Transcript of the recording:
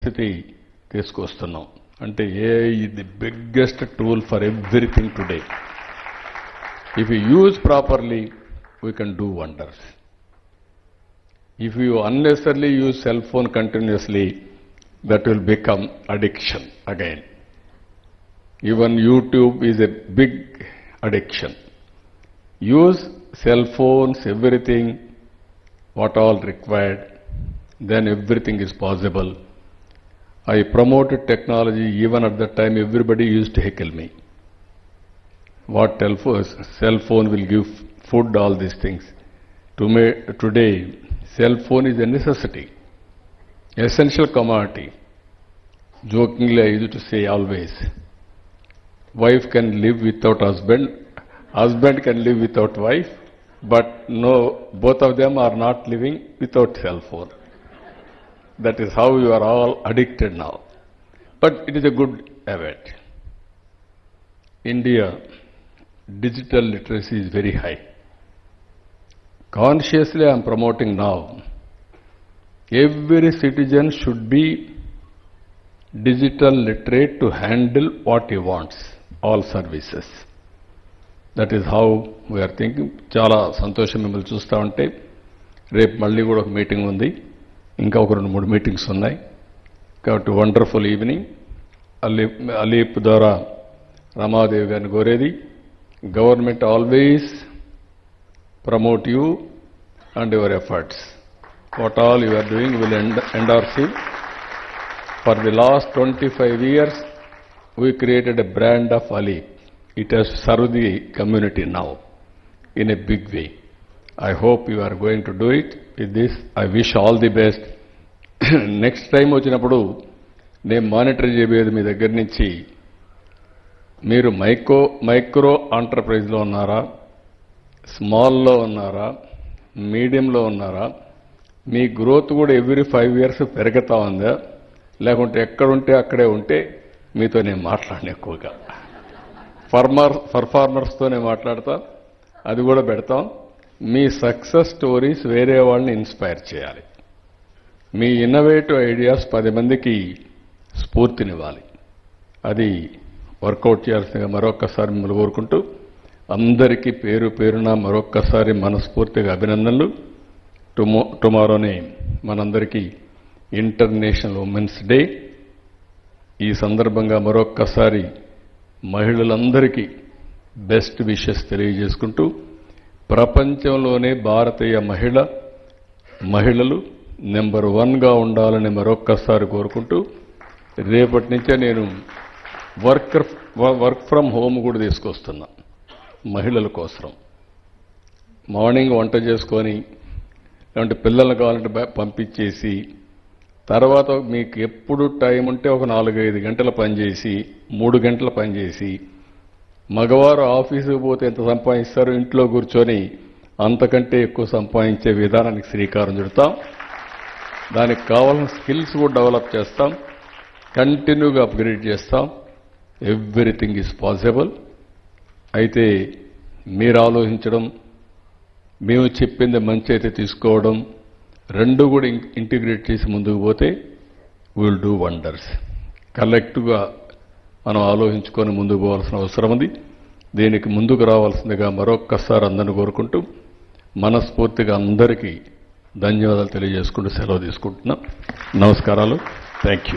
స్థితి తీసుకొస్తున్నాం. అంటే AI is the biggest tool for everything today. If you use properly, we can do wonders. If you unnecessarily use cell phone continuously, that will become addiction again. Even YouTube is a big addiction. Use cell phones, everything, what all required, then everything is possible. I promoted technology. Even at that time, everybody used to heckle me. What cell phone will give food, all these things. Today, cell phone is a necessity, essential commodity. Jokingly, I used to say always, wife can live without husband, husband can live without wife, but no, both of them are not living without cell phone. That is how you are all addicted now. But it is a good habit. India, digital literacy is very high. Consciously I am promoting now. Every citizen should be digital literate to handle what he wants, all services. That is how we are thinking. Chala సంతోషం మిమ్మల్ని చూస్తూ ఉంటే. రేపు మళ్ళీ కూడా ఒక meeting ఉంది, ఇంకా ఒక 2-3 మీటింగ్స్ ఉన్నాయి. కాబట్టి వండర్ఫుల్ ఈవినింగ్. అలీప్ ద్వారా రమాదేవి గారిని కోరేది, government always promote you and your efforts. What all you are doing will endorse you. For the last 25 years, we created a brand of Ali. It has served the community now in a big way. I hope you are going to do it. With this, I wish all the best. Next time వచ్చినప్పుడు నేను monitor చేయబోయేది మీ దగ్గర నుంచి, మీరు micro ఎంటర్ప్రైజ్లో ఉన్నారా, స్మాల్లో ఉన్నారా, మీడియంలో ఉన్నారా, మీ గ్రోత్ కూడా ఎవ్రీ 5 years పెరుగుతా ఉందా, లేకుంటే ఎక్కడుంటే అక్కడే ఉంటే మీతో నేను మాట్లాడను. ఎక్కువగా పర్ఫార్మర్స్తోనే మాట్లాడతా, అది కూడా పెడతాం. మీ సక్సెస్ స్టోరీస్ వేరే వాళ్ళని ఇన్స్పైర్ చేయాలి. మీ ఇన్నోవేటివ్ ఐడియాస్ 10 మందికి స్ఫూర్తినివ్వాలి. అది వర్కౌట్ చేయాల్సిందిగా మరొక్కసారి మిమ్మల్ని కోరుకుంటూ, అందరికీ పేరు పేరున మరొక్కసారి మనస్ఫూర్తిగా అభినందనలు. టుమారోనే మనందరికీ ఇంటర్నేషనల్ ఉమెన్స్ డే. ఈ సందర్భంగా మరొక్కసారి మహిళలందరికీ బెస్ట్ విషెస్ తెలియజేసుకుంటూ, ప్రపంచంలోనే భారతీయ మహిళలు నెంబర్ 1గా ఉండాలని మరొక్కసారి కోరుకుంటూ, రేపటి నుంచే నేను వర్క్ ఫ్రమ్ హోమ్ కూడా తీసుకొస్తున్నా మహిళల కోసం. మార్నింగ్ వంట చేసుకొని, లేదంటే పిల్లలు కావాలంటే పంపించేసి, తర్వాత మీకు ఎప్పుడు టైం ఉంటే ఒక 4-5 గంటల పనిచేసి, 3 గంటల పనిచేసి, మగవారు ఆఫీసుకు పోతే ఎంత సంపాదిస్తారో ఇంట్లో కూర్చొని అంతకంటే ఎక్కువ సంపాదించే విధానానికి శ్రీకారం చుడతాం. దానికి కావాల్సిన స్కిల్స్ కూడా డెవలప్ చేస్తాం, కంటిన్యూగా అప్గ్రేడ్ చేస్తాం. Everything is possible. అయితే మీరు ఆలోచించడం, మేము చెప్పింది మంచి అయితే తీసుకోవడం, రెండు కూడా ఇంటిగ్రేట్ చేసి ముందుకు పోతే విల్ డూ వండర్స్. కలెక్టివ్గా మనం ఆలోచించుకొని ముందుకు పోవాల్సిన అవసరం ఉంది. దీనికి ముందుకు రావాల్సిందిగా మరొక్కసారి అందరిని కోరుకుంటూ, మనస్ఫూర్తిగా అందరికీ ధన్యవాదాలు తెలియజేసుకుంటూ సెలవు తీసుకుంటున్నాం. నమస్కారాలు. Thank you.